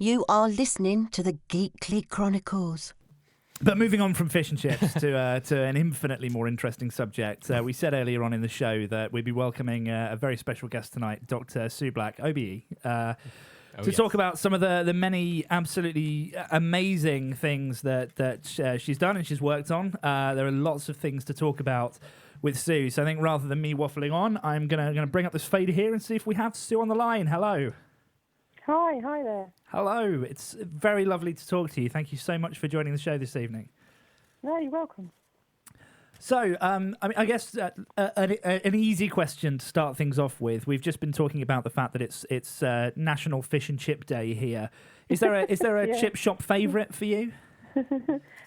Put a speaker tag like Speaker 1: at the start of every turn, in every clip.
Speaker 1: You are listening to the Geekly Chronicles.
Speaker 2: But moving on from fish and chips to an infinitely more interesting subject, we said earlier on in the show that we'd be welcoming a very special guest tonight, Dr Sue Black OBE, to talk about some of the many absolutely amazing things that she's done and she's worked on. There are lots of things to talk about with Sue, so I think rather than me waffling on, I'm gonna bring up this fader here and see if we have Sue on the line. Hello.
Speaker 3: Hi there.
Speaker 2: Hello, it's very lovely to talk to you. Thank you so much for joining the show this evening.
Speaker 3: No, you're welcome.
Speaker 2: So, I guess an easy question to start things off with. We've just been talking about the fact that it's National Fish and Chip Day here. Is there a
Speaker 3: Yeah.
Speaker 2: chip shop favourite for you?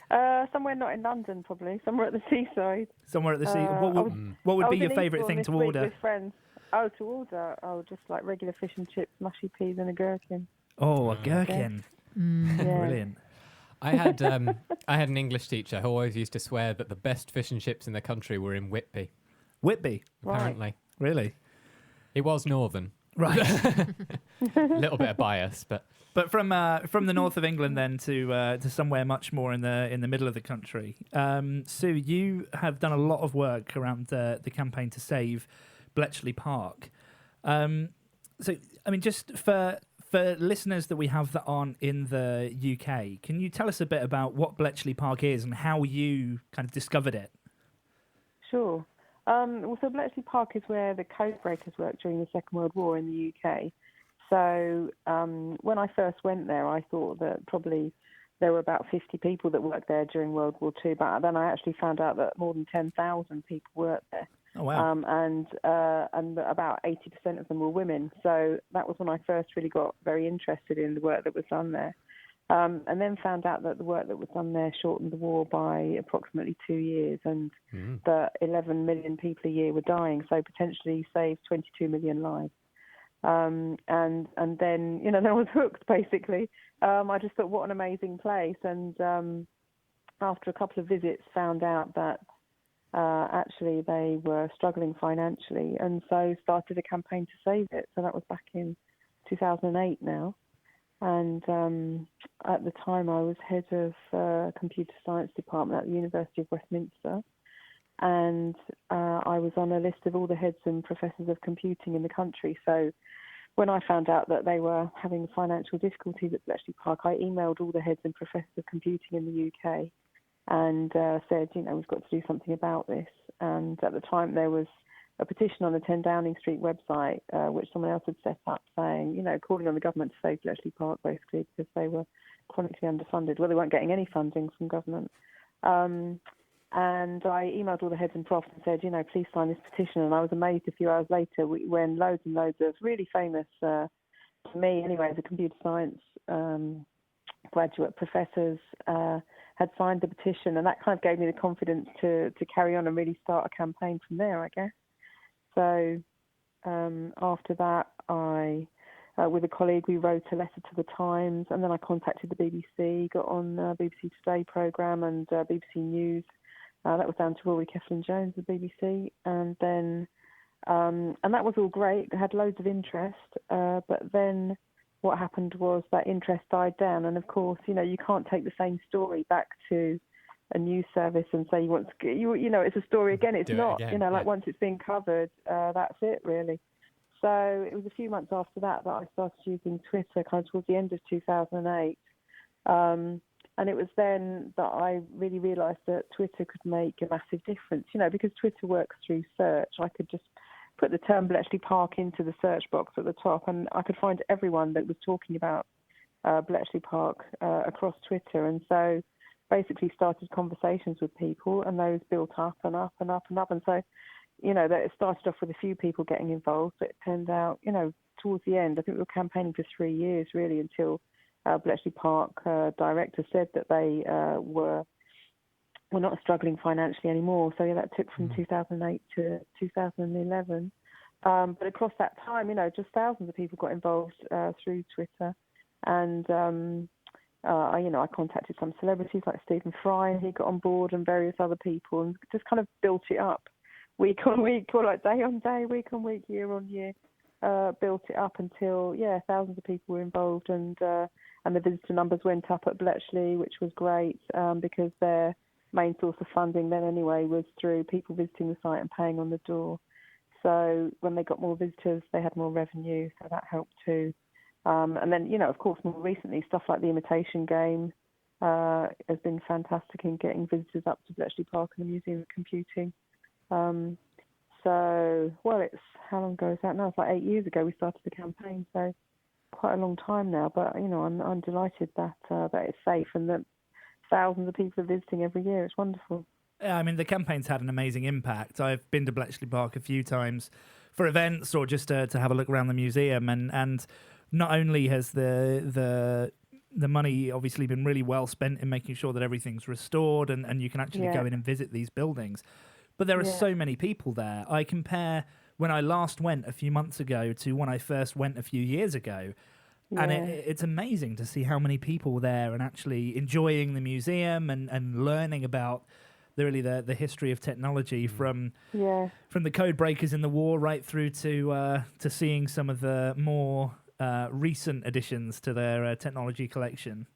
Speaker 3: Somewhere not in London, probably. Somewhere at the seaside.
Speaker 2: Somewhere at the sea. What would be your favourite thing to order?
Speaker 3: With friends. Oh, to order? Oh, just like regular fish and chips, mushy peas and a gherkin.
Speaker 2: Oh, a gherkin.
Speaker 3: Yeah.
Speaker 2: Brilliant.
Speaker 4: I had an English teacher who always used to swear that the best fish and chips in the country were in Whitby.
Speaker 2: Whitby?
Speaker 4: Apparently.
Speaker 3: Right.
Speaker 2: Really?
Speaker 4: It was northern.
Speaker 2: Right.
Speaker 4: A little bit of bias, but
Speaker 2: from the north of England then to somewhere much more in the middle of the country. Sue, you have done a lot of work around the campaign to save Bletchley Park. So, I mean, just for listeners that we have that aren't in the UK, can you tell us a bit about what Bletchley Park is and how you kind of discovered it?
Speaker 3: Sure. So Bletchley Park is where the codebreakers worked during the Second World War in the UK. So when I first went there, I thought that probably there were about 50 people that worked there during World War II, but then I actually found out that more than 10,000 people worked there.
Speaker 2: Oh, wow.
Speaker 3: And about 80% of them were women. So that was when I first really got very interested in the work that was done there. And then found out that the work that was done there shortened the war by approximately 2 years, and that 11 million people a year were dying, so potentially saved 22 million lives. And then, then I was hooked, basically. I just thought, what an amazing place. And after a couple of visits, found out that actually they were struggling financially, and so started a campaign to save it. So that was back in 2008 now. And at the time I was head of computer science department at the University of Westminster, and I was on a list of all the heads and professors of computing in the country. So when I found out that they were having financial difficulties at Bletchley Park, I emailed all the heads and professors of computing in the UK and said, we've got to do something about this. And at the time there was a petition on the 10 Downing Street website, which someone else had set up, saying, calling on the government to save Bletchley Park, basically, because they were chronically underfunded. Well, they weren't getting any funding from government. And I emailed all the heads and profs and said, please sign this petition. And I was amazed a few hours later when loads and loads of really famous, to me anyway, as a computer science graduate professors had signed the petition. And that kind of gave me the confidence to carry on and really start a campaign from there, I guess. So after that, I, with a colleague, we wrote a letter to the Times, and then I contacted the BBC, got on BBC Today programme and BBC News. That was down to Rory Keflin-Jones, the BBC, and then and that was all great. They had loads of interest, but then what happened was that interest died down, and of course, you can't take the same story back to a news service and say you want to, it's a story again. It's not, once it's been covered, that's it really. So it was a few months after that I started using Twitter, kind of towards the end of 2008. And it was then that I really realised that Twitter could make a massive difference, because Twitter works through search. I could just put the term Bletchley Park into the search box at the top, and I could find everyone that was talking about Bletchley Park across Twitter. And so basically started conversations with people, and those built up and up and up and up. And so, that it started off with a few people getting involved, but it turned out, towards the end, I think we were campaigning for 3 years really, until Bletchley Park director said that they were not struggling financially anymore. So that took from 2008 to 2011. But across that time, just thousands of people got involved through Twitter, and I contacted some celebrities like Stephen Fry, and he got on board, and various other people, and just kind of built it up week on week, or like day on day, week on week, year on year. Built it up until thousands of people were involved, and and the visitor numbers went up at Bletchley, which was great because their main source of funding then anyway was through people visiting the site and paying on the door. So when they got more visitors, they had more revenue, so that helped too. And then, of course, more recently, stuff like the Imitation Game has been fantastic in getting visitors up to Bletchley Park and the Museum of Computing. It's, how long ago is that now? It's like 8 years ago we started the campaign, so quite a long time now. But, I'm delighted that it's safe and that thousands of people are visiting every year. It's wonderful.
Speaker 2: Yeah, I mean, the campaign's had an amazing impact. I've been to Bletchley Park a few times for events or just to have a look around the museum, and not only has the money obviously been really well spent in making sure that everything's restored and you can actually go in and visit these buildings, but there are so many people there. I compare when I last went a few months ago to when I first went a few years ago, and it's amazing to see how many people were there and actually enjoying the museum and learning about the history of technology from the code breakers in the war right through to seeing some of the more recent additions to their technology collection.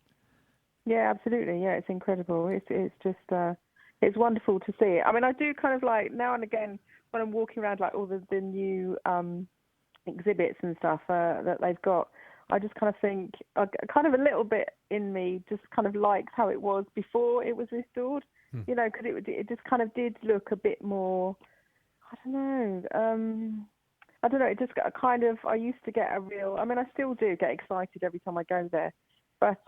Speaker 2: Yeah,
Speaker 3: absolutely. Yeah, it's incredible. It's just it's wonderful to see. I mean, I do kind of like now and again when I'm walking around like all the new exhibits and stuff that they've got. I just kind of think, kind of a little bit in me just kind of likes how it was before it was restored. Because it just kind of did look a bit more, I don't know, it just got a kind of, I used to get a real, I mean, I still do get excited every time I go there, but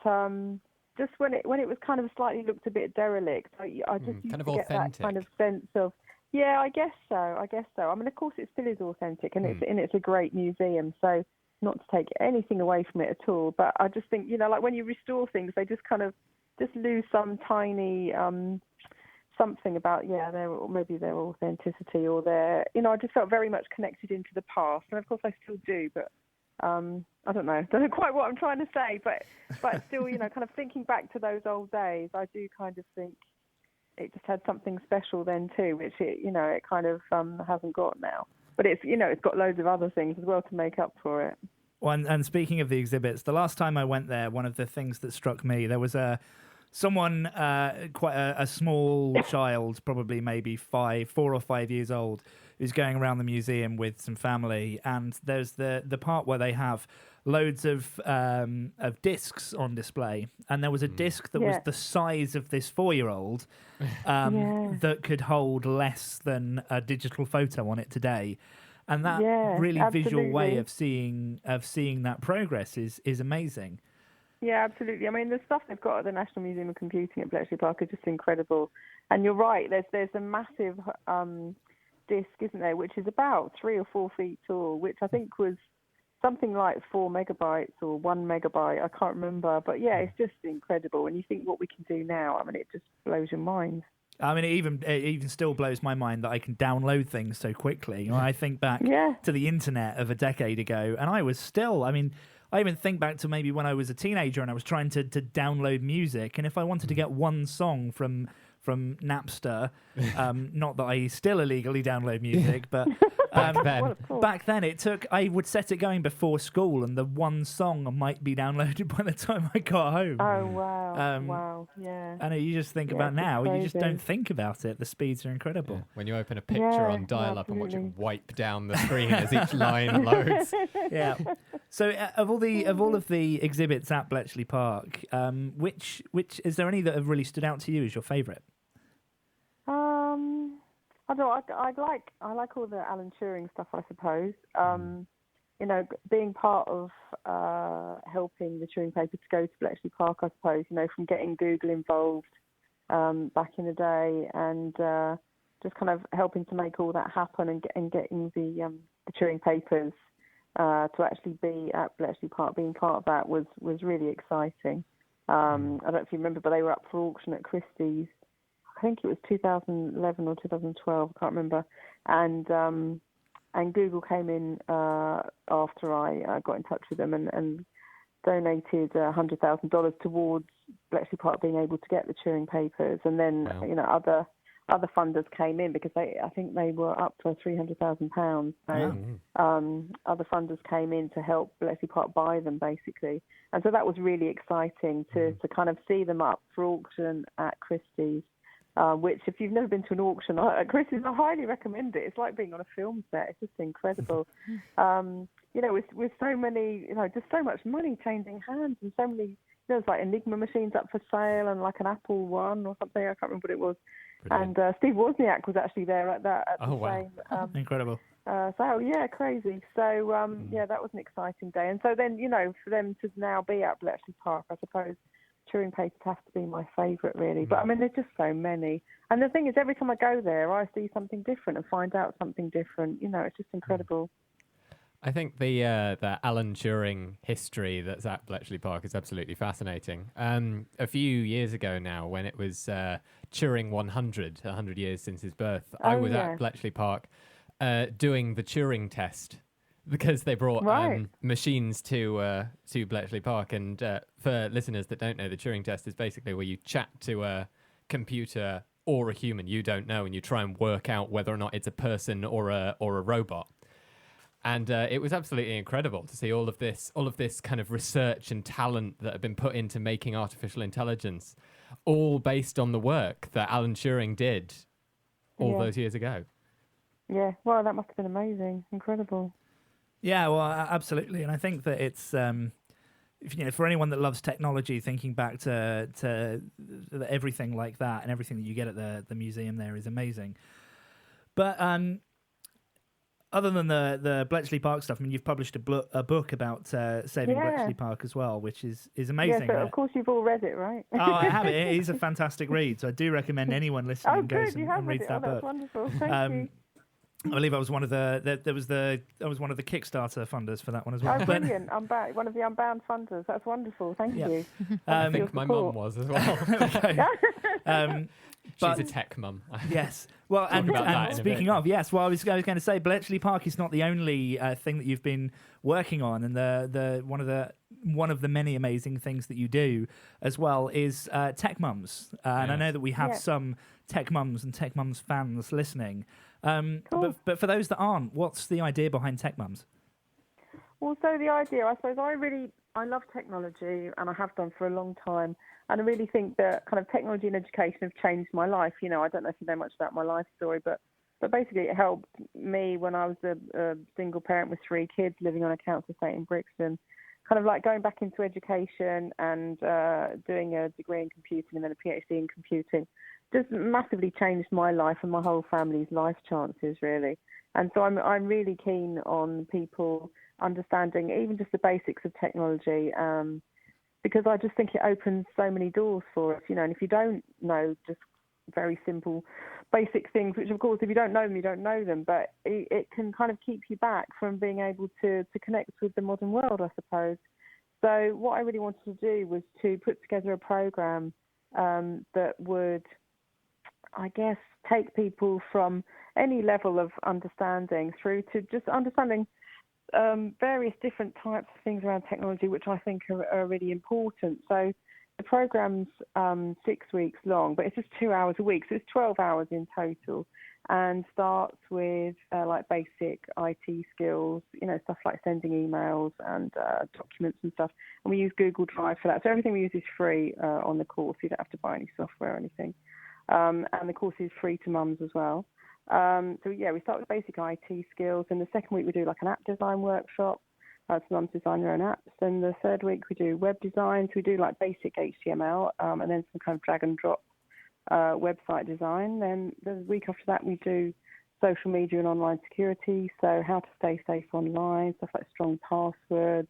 Speaker 3: just when it was kind of slightly looked a bit derelict, I just used
Speaker 4: kind of
Speaker 3: to get
Speaker 4: authentic.
Speaker 3: that kind of sense of, yeah, I guess so. I mean, of course it still is authentic and it's a great museum, so not to take anything away from it at all, but I just think, like when you restore things, they just kind of just lose some tiny something about maybe their authenticity or their I just felt very much connected into the past, and of course I still do, but I don't know quite what I'm trying to say, but still kind of thinking back to those old days, I do kind of think it just had something special then too, which it kind of hasn't got now, but it's it's got loads of other things as well to make up for it.
Speaker 2: Well, and speaking of the exhibits, the last time I went there, one of the things that struck me, there was someone, quite a small child, probably maybe 4 or 5 years old, who's going around the museum with some family, and there's the part where they have loads of discs on display, and there was a disc that was the size of this 4-year-old that could hold less than a digital photo on it today. And that really visual way of seeing that progress is amazing.
Speaker 3: Yeah, absolutely. I mean, the stuff they've got at the National Museum of Computing at Bletchley Park is just incredible. And you're right, there's a massive disc, isn't there, which is about 3 or 4 feet tall, which I think was something like 4 megabytes or 1 megabyte. I can't remember. But yeah, it's just incredible. And you think what we can do now, I mean, it just blows your mind.
Speaker 2: I mean, it even still blows my mind that I can download things so quickly. I think back to the internet of a decade ago, and I was still, I mean, I even think back to maybe when I was a teenager and I was trying to download music, and if I wanted to get one song from Napster, not that I still illegally download music, but back then I would set it going before school, and the one song might be downloaded by the time I got home.
Speaker 3: Oh wow! Wow, yeah.
Speaker 2: I know, you just think about now, you just don't think about it. The speeds are incredible.
Speaker 4: Yeah. When you open a picture on dial-up and watch it wipe down the screen as each line loads.
Speaker 2: Yeah. So of all of the exhibits at Bletchley Park, which is there any that have really stood out to you as your favourite?
Speaker 3: I don't know. I like all the Alan Turing stuff, I suppose. Being part of helping the Turing paper to go to Bletchley Park, I suppose. From getting Google involved back in the day, and just kind of helping to make all that happen, and getting the Turing papers to actually be at Bletchley Park, being part of that was really exciting. I don't know if you remember, but they were up for auction at Christie's. I think it was 2011 or 2012, I can't remember. And Google came in after I got in touch with them and donated $100,000 towards Bletchley Park being able to get the Turing papers. And then, other funders came in because I think they were up to £300,000. So other funders came in to help Bletchley Park buy them, basically. And so that was really exciting to kind of see them up for auction at Christie's, which, if you've never been to an auction at Christie's, I highly recommend it. It's like being on a film set. It's just incredible. With so many, just so much money changing hands, and so many, there's like Enigma machines up for sale and like an Apple One or something. I can't remember what it was. Brilliant. And Steve Wozniak was actually there at the same.
Speaker 2: Incredible.
Speaker 3: Crazy. So, that was an exciting day. And so then, for them to now be at Bletchley Park, I suppose touring papers has to be my favourite, really. But, I mean, there's just so many. And the thing is, every time I go there, I see something different and find out something different. It's just incredible.
Speaker 4: I think the Alan Turing history that's at Bletchley Park is absolutely fascinating. A few years ago now, when it was Turing 100 years since his birth, I was at Bletchley Park doing the Turing test, because they brought machines to Bletchley Park. And for listeners that don't know, the Turing test is basically where you chat to a computer or a human you don't know, and you try and work out whether or not it's a person or a robot. And it was absolutely incredible to see all of this kind of research and talent that had been put into making artificial intelligence, all based on the work that Alan Turing did all those years ago. Yeah,
Speaker 3: well, that must have been amazing, incredible.
Speaker 2: Yeah, well, absolutely. And I think that it's, for anyone that loves technology, thinking back to everything like that and everything that you get at the museum there is amazing. But other than the Bletchley Park stuff, I mean, you've published a book about saving Bletchley Park as well, which is amazing.
Speaker 3: Yeah, so of course you've all read it, right?
Speaker 2: Oh, I have it. It is a fantastic read, so I do recommend anyone listening goes and reads that book.
Speaker 3: That's wonderful. Thank you.
Speaker 2: I believe I was one of the Kickstarter funders for that one as well.
Speaker 3: Oh, brilliant! I'm back. One of the Unbound funders. That's wonderful. Thank you.
Speaker 4: I think my mum was as well. She's a tech mum.
Speaker 2: Yes. Well, and speaking of, yes, well, I was going to say Bletchley Park is not the only thing that you've been working on, and the one of the many amazing things that you do as well is TechMums. And I know that we have some TechMums and TechMums fans listening.
Speaker 3: Cool.
Speaker 2: But for those that aren't, what's the idea behind TechMums?
Speaker 3: Well, so the idea, I suppose, I love technology, and I have done for a long time. And I really think that kind of technology and education have changed my life. I don't know if you know much about my life story, but basically it helped me when I was a single parent with 3 kids living on a council estate in Brixton. Kind of like going back into education and doing a degree in computing and then a PhD in computing just massively changed my life and my whole family's life chances, really. And so I'm really keen on people understanding even just the basics of technology, because I just think it opens so many doors for us, and if you don't know just very simple basic things, which of course if you don't know them, you don't know them, but it can kind of keep you back from being able to connect with the modern world, I suppose. So what I really wanted to do was to put together a program that would, I guess, take people from any level of understanding through to just understanding various different types of things around technology, which I think are really important. So the program's 6 weeks long, but it's just 2 hours a week, so it's 12 hours in total, and starts with like basic IT skills, stuff like sending emails and documents and stuff. And we use Google Drive for that. So everything we use is free on the course. You don't have to buy any software or anything. And the course is free to mums as well. We start with basic IT skills. And the second week we do like an app design workshop. So mums design their own apps. Then the third week we do web design. So we do like basic HTML and then some kind of drag and drop website design. Then the week after that we do social media and online security. So how to stay safe online, stuff like strong passwords,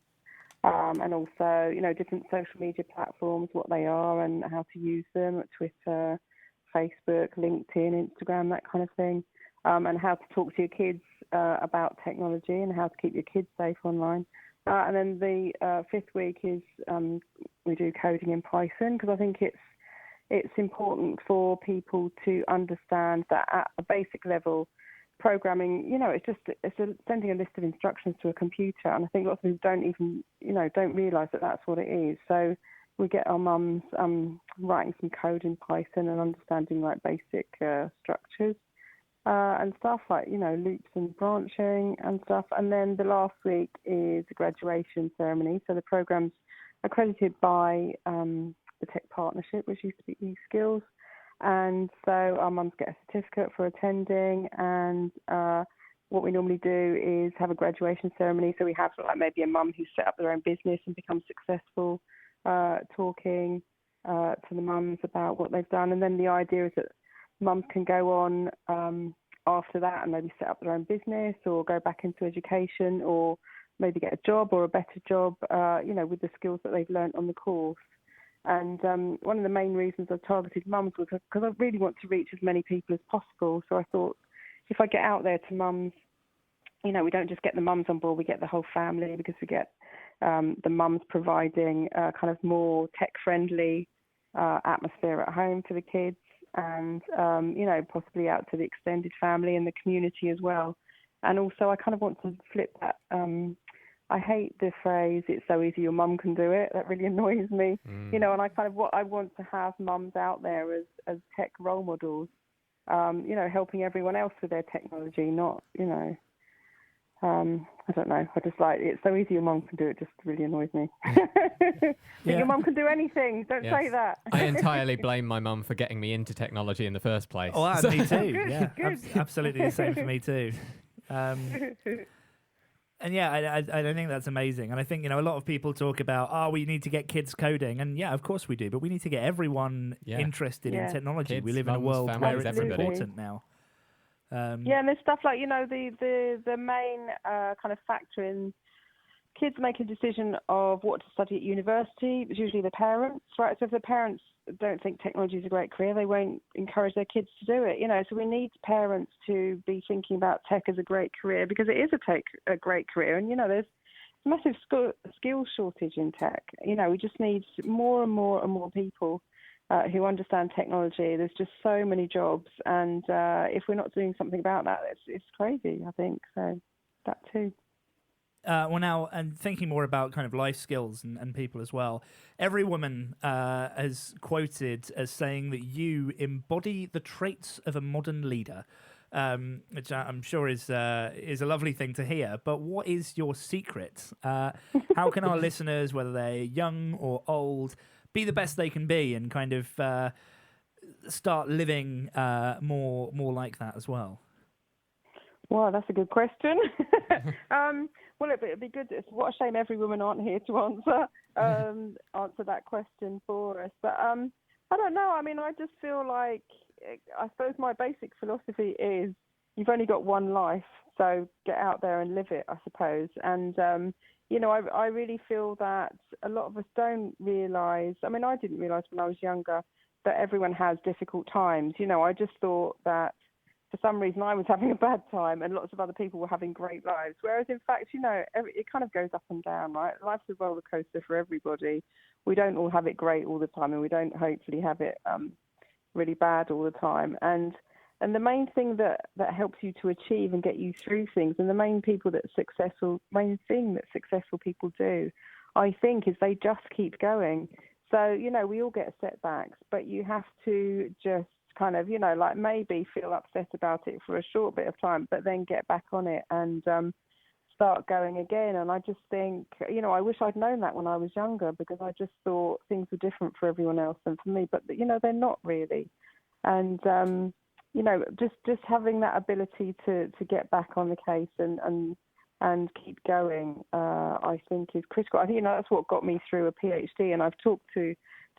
Speaker 3: and also, different social media platforms, what they are and how to use them, Twitter, Facebook, LinkedIn, Instagram, that kind of thing, and how to talk to your kids about technology and how to keep your kids safe online. And then the fifth week is we do coding in Python, because I think it's important for people to understand that at a basic level, programming, it's sending a list of instructions to a computer, and I think lots of people don't realise that that's what it is. So we get our mums writing some code in Python and understanding like basic structures and stuff like, loops and branching and stuff. And then the last week is a graduation ceremony. So the program's accredited by the Tech Partnership, which used to be eSkills. And so our mums get a certificate for attending, and what we normally do is have a graduation ceremony. So we have like maybe a mum who's set up their own business and become successful, talking to the mums about what they've done. And then the idea is that mums can go on after that and maybe set up their own business or go back into education or maybe get a job or a better job, with the skills that they've learnt on the course. And one of the main reasons I targeted mums was because I really want to reach as many people as possible. So I thought, if I get out there to mums, we don't just get the mums on board, we get the whole family, because we get the mums providing kind of more tech-friendly atmosphere at home for the kids, and, possibly out to the extended family and the community as well. And also I kind of want to flip that. I hate the phrase, it's so easy your mum can do it. That really annoys me. And I want to have mums out there as tech role models, helping everyone else with their technology, not, I don't know. I just like, it's so easy your mum can do it, just really annoys me. Your mum can do anything. Don't say that.
Speaker 4: I entirely blame my mum for getting me into technology in the first place.
Speaker 2: Oh, me too.
Speaker 3: Good.
Speaker 2: Absolutely the same for me too. And yeah, I think that's amazing. And I think, a lot of people talk about, we need to get kids coding. And yeah, of course we do. But we need to get everyone interested in technology.
Speaker 4: Kids,
Speaker 2: we live in a
Speaker 4: mums,
Speaker 2: world where
Speaker 4: families,
Speaker 2: it's
Speaker 4: everybody.
Speaker 2: important now.
Speaker 3: And there's stuff like, the main kind of factor in kids make a decision of what to study at university. It's usually the parents, right? So if the parents don't think technology is a great career, they won't encourage their kids to do it. So we need parents to be thinking about tech as a great career, because it is a great career. And, there's a massive skill shortage in tech. We just need more and more and more people who understand technology. There's just so many jobs. And if we're not doing something about that, it's crazy, I think. So that too.
Speaker 2: Well, now, and thinking more about kind of life skills and people as well, every woman has quoted as saying that you embody the traits of a modern leader, which I'm sure is a lovely thing to hear. But what is your secret? How can our listeners, whether they're young or old, be the best they can be and kind of start living more like that as well?
Speaker 3: Wow, that's a good question. Well, it'd be good. What a shame every woman aren't here to answer that question for us. But I don't know. I mean, I just feel like, I suppose my basic philosophy is you've only got one life, so get out there and live it, I suppose. And, I really feel that a lot of us don't realise, I mean, I didn't realise when I was younger that everyone has difficult times. I just thought that for some reason I was having a bad time and lots of other people were having great lives. Whereas in fact, it kind of goes up and down, right? Life's a roller coaster for everybody. We don't all have it great all the time, and we don't hopefully have it really bad all the time. And the main thing that helps you to achieve and get you through things, and the main thing that successful people do, I think, is they just keep going. So, we all get setbacks, but you have to just kind of, maybe feel upset about it for a short bit of time, but then get back on it and start going again. And I just think, I wish I'd known that when I was younger, because I just thought things were different for everyone else than for me, but they're not really. And just having that ability to get back on the case and keep going, I think is critical. I think that's what got me through a PhD. And I've talked to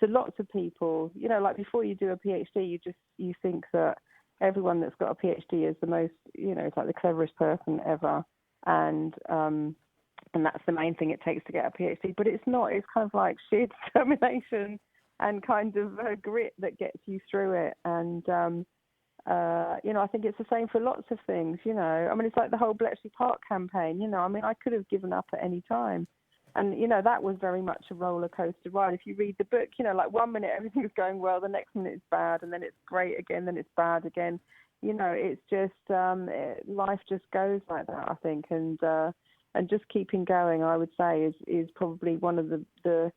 Speaker 3: lots of people, like before you do a PhD, you think that everyone that's got a PhD is the most, it's like the cleverest person ever, and that's the main thing it takes to get a PhD. But it's not. It's kind of like sheer determination and kind of grit that gets you through it. And I think it's the same for lots of things. I mean, it's like the whole Bletchley Park campaign. I mean, I could have given up at any time. And, that was very much a roller coaster ride. If you read the book, like 1 minute everything's going well, the next minute it's bad, and then it's great again, then it's bad again. It's just, life just goes like that, I think. And just keeping going, I would say, is probably one of the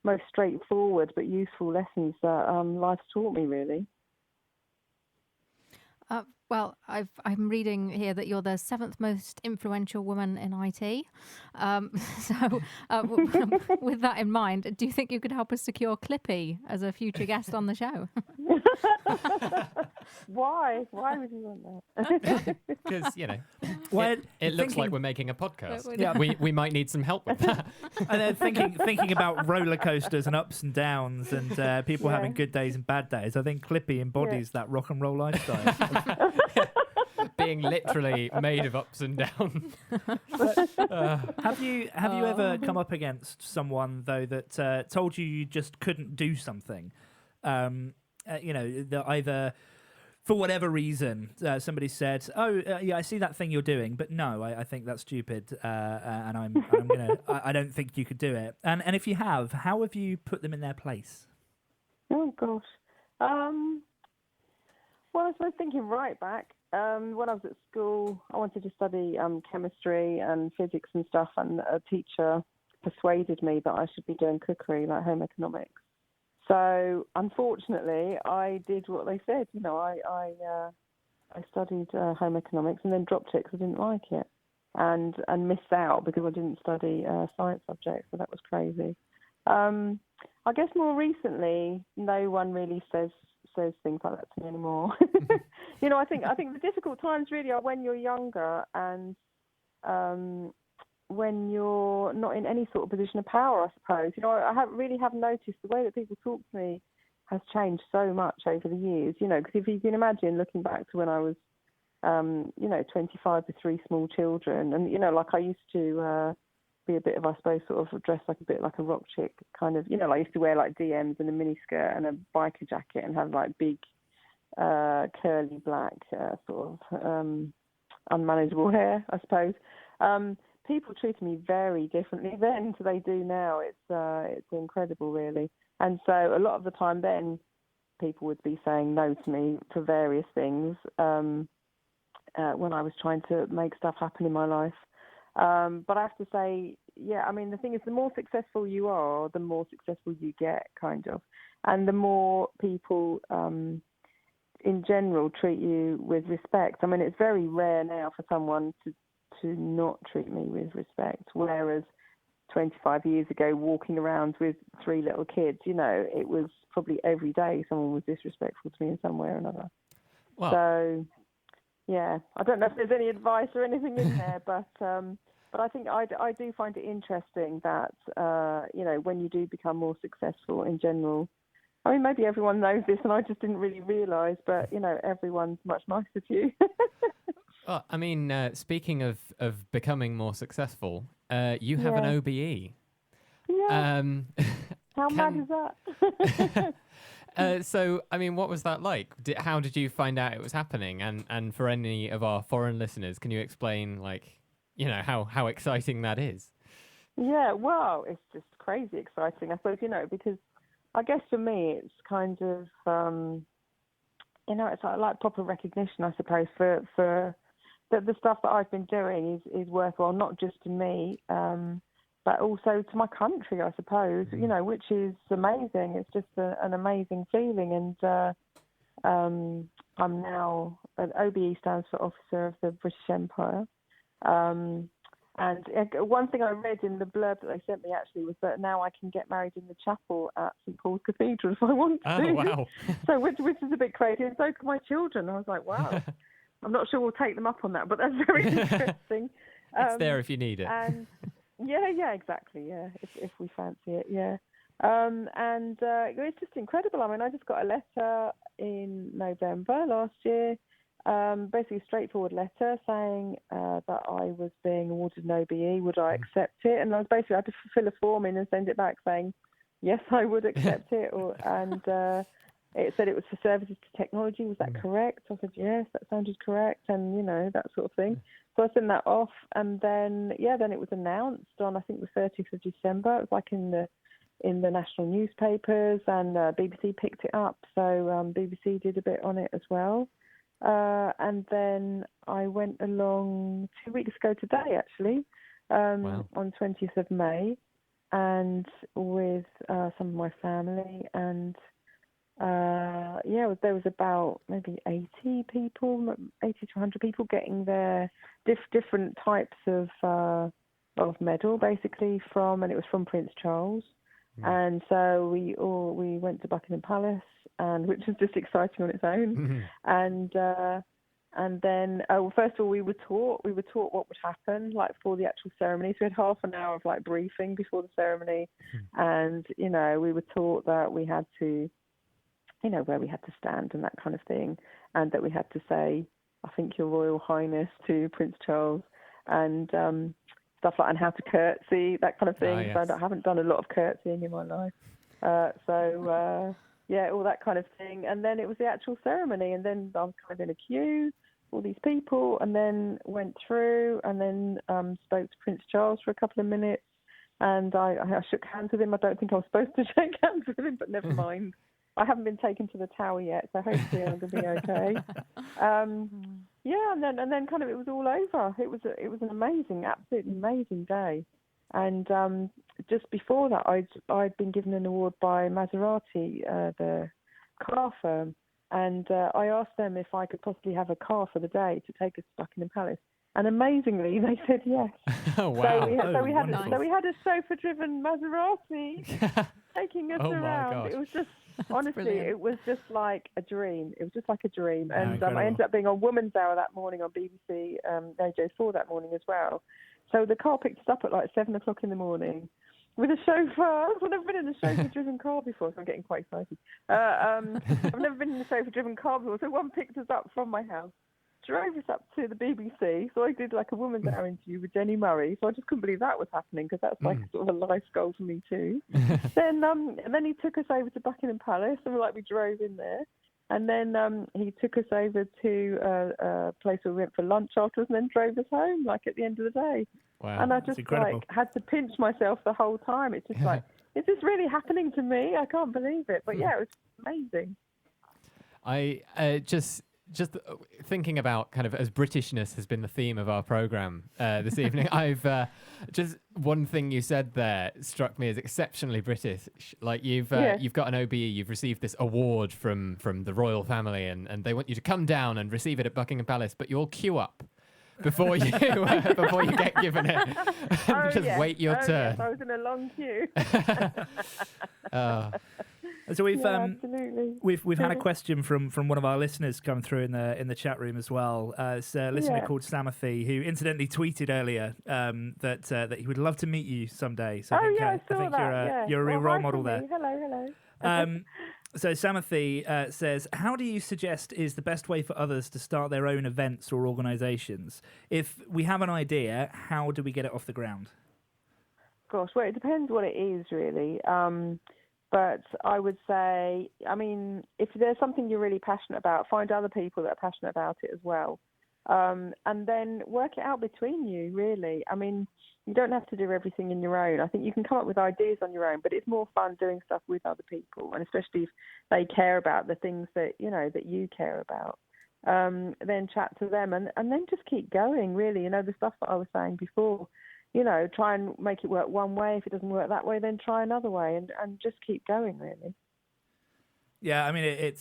Speaker 3: most straightforward but useful lessons that life's taught me, really.
Speaker 5: Well, I'm reading here that you're the 7th most influential woman in IT. So, with that in mind, do you think you could help us secure Clippy as a future guest on the show?
Speaker 3: Why? Why would you want that?
Speaker 4: Because,
Speaker 2: Well,
Speaker 4: it looks like we're making a podcast.
Speaker 5: Yeah.
Speaker 4: We might need some help with that.
Speaker 2: And then thinking about roller coasters and ups and downs and people having good days and bad days. I think Clippy embodies that rock and roll lifestyle.
Speaker 4: Being literally made of ups and downs.
Speaker 2: Have you ever come up against someone though that told you just couldn't do something? That either for whatever reason somebody said, "Oh, yeah, I see that thing you're doing, but no, I think that's stupid, and I don't think you could do it." And if you have, how have you put them in their place?
Speaker 3: Oh gosh. Well, I was thinking right back. When I was at school, I wanted to study chemistry and physics and stuff, and a teacher persuaded me that I should be doing cookery, like home economics. So, unfortunately, I did what they said. I studied home economics and then dropped it because I didn't like it, and missed out because I didn't study science subjects. So that was crazy. I guess more recently, no one really says things like that to me anymore. I think the difficult times really are when you're younger and when you're not in any sort of position of power, I suppose. I really have noticed the way that people talk to me has changed so much over the years, because if you can imagine looking back to when I was, 25 with 3 small children, and, I used to be a bit of, I suppose, sort of dressed like a bit like a rock chick, kind of, I used to wear like DMs and a miniskirt and a biker jacket and have like big, curly black, sort of unmanageable hair, I suppose. People treated me very differently then to they do now. It's incredible, really. And so a lot of the time then, people would be saying no to me for various things when I was trying to make stuff happen in my life. But I have to say, the thing is, the more successful you are, the more successful you get, kind of. And the more people, in general, treat you with respect. I mean, it's very rare now for someone to not treat me with respect, whereas 25 years ago, walking around with 3 little kids, it was probably every day someone was disrespectful to me in some way or another.
Speaker 4: Wow.
Speaker 3: So, yeah, I don't know if there's any advice or anything in there, but I think I do find it interesting that, when you do become more successful in general, I mean, maybe everyone knows this and I just didn't really realise, but, everyone's much nicer to you.
Speaker 4: Well, I mean, speaking of becoming more successful, you have an OBE.
Speaker 3: Yeah. How mad is that?
Speaker 4: So, I mean, what was that like? How did you find out it was happening? And for any of our foreign listeners, can you explain, how exciting that is?
Speaker 3: Yeah, well, it's just crazy exciting, I suppose, because I guess for me it's kind of, it's like proper recognition, I suppose, for the stuff that I've been doing is worthwhile, not just to me, but also to my country, I suppose, which is amazing. It's just an amazing feeling. And I'm now, OBE stands for Officer of the British Empire. And one thing I read in the blurb that they sent me actually was that now I can get married in the chapel at St Paul's Cathedral if I want to.
Speaker 4: Oh, wow.
Speaker 3: So, which is a bit crazy. And so can my children. I was like, wow. I'm not sure we'll take them up on that, but that's very interesting.
Speaker 4: It's there if you need it.
Speaker 3: And yeah, exactly. Yeah, if we fancy it, yeah. And it's just incredible. I mean, I just got a letter in November last year, basically a straightforward letter saying that I was being awarded an OBE. Would I accept it? And I had to fill a form in and send it back saying, yes, I would accept it. It said it was for services to technology. Was that correct? I said, yes, that sounded correct. And, that sort of thing. So I sent that off. And then it was announced on, I think, the 30th of December. It was like in the national newspapers, and BBC picked it up. So BBC did a bit on it as well. And then I went along 2 weeks ago today, actually,
Speaker 4: Wow.
Speaker 3: on 20th of May. and with some of my family, and there was about maybe 80 people, 80 to 100 people getting their different types of medal, basically and it was from Prince Charles. And so we went to Buckingham Palace, and which was just exciting on its own. And then, first of all, we were taught what would happen, like, for the actual ceremony. So we had half an hour of, like, briefing before the ceremony. And, you know, we were taught that we had to, you know, where we had to stand and that kind of thing. And that we had to say, I think, Your Royal Highness to Prince Charles, and stuff like, and how to curtsy, that kind of thing.
Speaker 4: Yes.
Speaker 3: So I haven't done a lot of curtsying in my life. All that kind of thing. And then it was the actual ceremony, and then I was kind of in a queue, all these people, and then went through, and then spoke to Prince Charles for a couple of minutes, and I shook hands with him. I don't think I was supposed to shake hands with him, but never mind. I haven't been taken to the tower yet, so hopefully I'm going to be okay. And then kind of it was all over. It was an amazing, absolutely amazing day. And just before that, I'd been given an award by Maserati, the car firm, and I asked them if I could possibly have a car for the day to take us to Buckingham Palace. And amazingly, they said yes.
Speaker 4: Oh, wow.
Speaker 3: So we had a chauffeur-driven Maserati taking us around. It was just, honestly,
Speaker 5: brilliant.
Speaker 3: it was just like a dream. It was just like a dream. And
Speaker 2: incredible.
Speaker 3: I ended up being on Woman's Hour that morning on BBC S04 that morning as well. So the car picked us up at like 7 o'clock in the morning with a chauffeur. I've never been in a chauffeur-driven car before, so I'm getting quite excited. I've never been in a chauffeur-driven car before. So one picked us up from my house, drove us up to the BBC. So I did like a Woman's Hour interview with Jenny Murray. So I just couldn't believe that was happening, because that's like sort of a life goal for me too. And then he took us over to Buckingham Palace, and we drove in there. And then he took us over to a place where we went for lunch afterwards, and then drove us home, like, at the end of the day.
Speaker 4: Wow.
Speaker 3: And I just had to pinch myself the whole time. It's just like, is this really happening to me? I can't believe it. But yeah, it was amazing.
Speaker 4: I just thinking about kind of, as Britishness has been the theme of our program this evening, I've just one thing you said there struck me as exceptionally British. Like, you've got an OBE, you've received this award from the royal family, and they want you to come down and receive it at Buckingham Palace, but you all queue up before you get given it. Wait your turn.
Speaker 3: Yes, I was in a long queue.
Speaker 2: So we've
Speaker 3: absolutely.
Speaker 2: we've had a question from one of our listeners come through in the chat room as well. It's a listener called Samathy, who incidentally tweeted earlier that he would love to meet you someday. So I think you're a real role model there.
Speaker 3: Hello.
Speaker 2: So Samathy says, how do you suggest is the best way for others to start their own events or organisations? If we have an idea, how do we get it off the ground?
Speaker 3: Gosh, well, it depends what it is, really. But I would say, I mean, if there's something you're really passionate about, find other people that are passionate about it as well. And then work it out between you, really. I mean, you don't have to do everything on your own. I think you can come up with ideas on your own, but it's more fun doing stuff with other people, and especially if they care about the things that you care about. Then chat to them, and then just keep going, really. The stuff that I was saying before, try and make it work one way. If it doesn't work that way, then try another way, and just keep going, really.
Speaker 2: Yeah, I mean,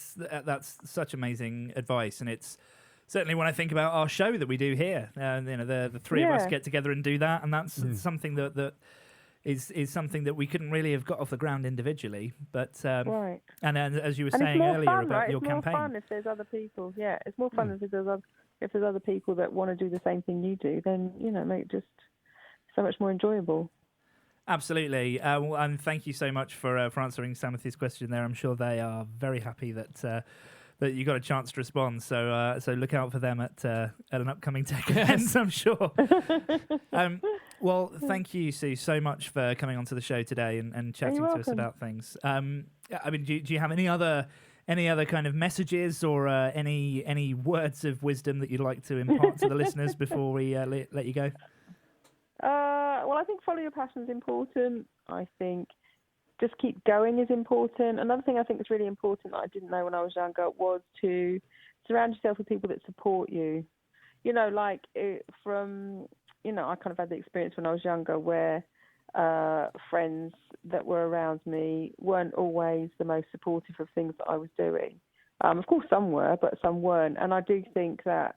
Speaker 2: that's such amazing advice, and it's certainly when I think about our show that we do here, the three of us get together and do that, and that's something that is something that we couldn't really have got off the ground individually. But
Speaker 3: right.
Speaker 2: And as you were saying earlier about your campaign,
Speaker 3: it's more fun if there's other people. Yeah, it's more fun if there's other people that want to do the same thing you do. Then make it just so much more enjoyable.
Speaker 2: Absolutely, and thank you so much for answering Samathy's question there. I'm sure they are very happy that you got a chance to respond. So look out for them at an upcoming tech event, I'm sure. Well, thank you, Sue, so much for coming onto the show today and chatting to us about things. I mean, do you have any other kind of messages or any words of wisdom that you'd like to impart to the listeners before we let you go?
Speaker 3: Well, I think follow your passion is important. I think just keep going is important. Another thing I think is really important that I didn't know when I was younger was to surround yourself with people that support you. I kind of had the experience when I was younger where friends that were around me weren't always the most supportive of things that I was doing. Of course, some were, but some weren't. And I do think that,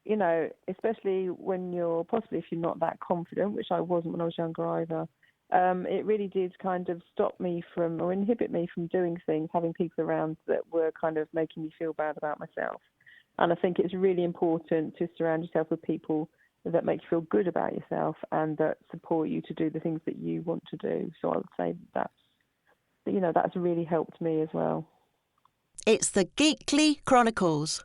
Speaker 3: you know, especially when possibly if you're not that confident, which I wasn't when I was younger either, it really did kind of stop me from, or inhibit me from doing things, having people around that were kind of making me feel bad about myself. And I think it's really important to surround yourself with people that make you feel good about yourself and that support you to do the things that you want to do. So I would say that's really helped me as well.
Speaker 1: It's the Geekly Chronicles.